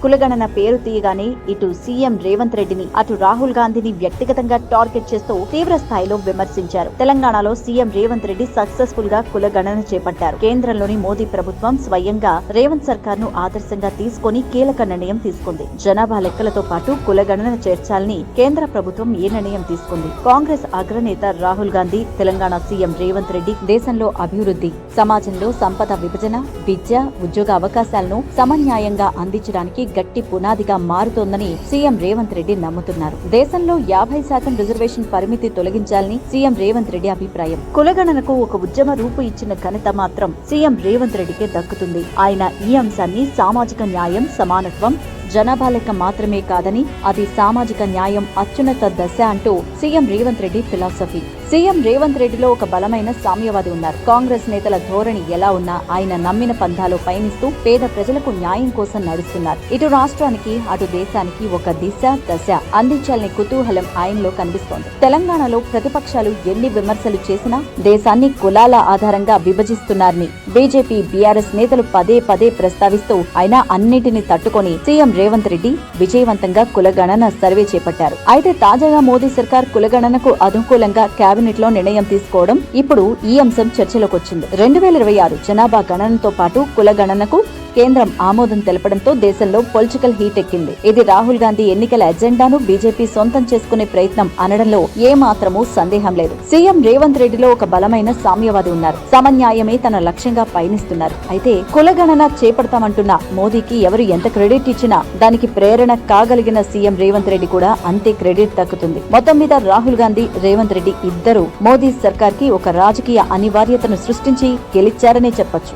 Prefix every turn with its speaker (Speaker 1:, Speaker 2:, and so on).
Speaker 1: కులగణన పేరు తీయగానే ఇటు సీఎం రేవంత్ రెడ్డిని అటు రాహుల్ గాంధీని వ్యక్తిగతంగా టార్గెట్ చేస్తూ తీవ్ర స్థాయిలో విమర్శించారు. తెలంగాణలో సీఎం రేవంత్ రెడ్డి సక్సెస్ఫుల్ గా కులగణన చేపట్టారు. కేంద్రంలోని మోదీ ప్రభుత్వం స్వయంగా రేవంత్ సర్కార్ ను ఆదర్శంగా తీసుకుని కీలక నిర్ణయం తీసుకుంది. జనాభా లెక్కలతో పాటు కులగణన చేర్చాలని కేంద్ర ప్రభుత్వం ఈ నిర్ణయం తీసుకుంది. కాంగ్రెస్ అగ్రనేత రాహుల్ గాంధీ, తెలంగాణ సీఎం రేవంత్ రెడ్డి దేశంలో అభివృద్ధి, సమాజంలో సంపద విభజన, విద్య, ఉద్యోగ అవకాశాలను సమన్యాయంగా అందించడానికి గట్టి పునాదిగా మారుతోందని సీఎం రేవంత్ రెడ్డి నమ్ముతున్నారు. దేశంలో 50% రిజర్వేషన్ పరిమితి తొలగించాలని సీఎం రేవంత్ రెడ్డి అభిప్రాయం. కులగణనకు ఒక ఉద్యమ రూపు ఇచ్చిన ఘనత మాత్రం సీఎం రేవంత్ రెడ్డికే దక్కుతుంది. ఆయన ఈ అంశాన్ని సామాజిక న్యాయం, సమానత్వం, జనాభా లెక్క మాత్రమే కాదని అది సామాజిక న్యాయం అత్యున్నత దశ అంటూ CM Revanth Reddy philosophy. CM Revanth రెడ్డిలో ఒక బలమైన సామ్యవాది ఉన్నారు. కాంగ్రెస్ నేతల ధోరణి ఎలా ఉన్నా ఆయన నమ్మిన పంథాలో పయనిస్తూ పేద ప్రజలకు న్యాయం కోసం నడుస్తున్నారు. ఇటు రాష్ట్రానికి అటు దేశానికి ఒక దిశ దశ అందించాలనే కుతూహలం ఆయనలో కనిపిస్తోంది. తెలంగాణలో ప్రతిపక్షాలు ఎన్ని విమర్శలు చేసినా దేశాన్ని కులాల ఆధారంగా విభజిస్తున్నారని బీజేపీ, బీఆర్ఎస్ నేతలు పదే పదే ప్రస్తావిస్తూ ఆయన అన్నిటిని తట్టుకొని సీఎం రేవంత్ రెడ్డి విజయవంతంగా కులగణన సర్వే చేపట్టారు. అయితే తాజాగా మోదీ సర్కార్ కులగణనకు అనుకూలంగా కేబినెట్ లో నిర్ణయం తీసుకోవడం ఇప్పుడు ఈ అంశం చర్చలోకి వచ్చింది. 2026 జనాభా గణనతో పాటు కులగణనకు కేంద్రం ఆమోదం తెలపడంతో దేశంలో పొలిటికల్ హీట్ ఎక్కింది. ఇది రాహుల్ గాంధీ ఎన్నికల ఎజెండాను బీజేపీ సొంతం చేసుకునే ప్రయత్నం అనడంలో ఏ మాత్రమూ సందేహం లేదు. సీఎం రేవంత్ రెడ్డిలో ఒక బలమైన సామ్యవాది ఉన్నారు. సమన్యాయమే తన లక్ష్యంగా పయనిస్తున్నారు. అయితే కులగణన చేపడతామంటున్న మోదీకి ఎవరు ఎంత క్రెడిట్ ఇచ్చినా దానికి ప్రేరణ కాగలిగిన సీఎం రేవంత్ రెడ్డి కూడా అంతే క్రెడిట్ దక్కుతుంది. మొత్తం మీద రాహుల్ గాంధీ, రేవంత్ రెడ్డి ఇద్దరు మోదీ సర్కార్ కి ఒక రాజకీయ అనివార్యతను సృష్టించి గెలిచారనే చెప్పొచ్చు.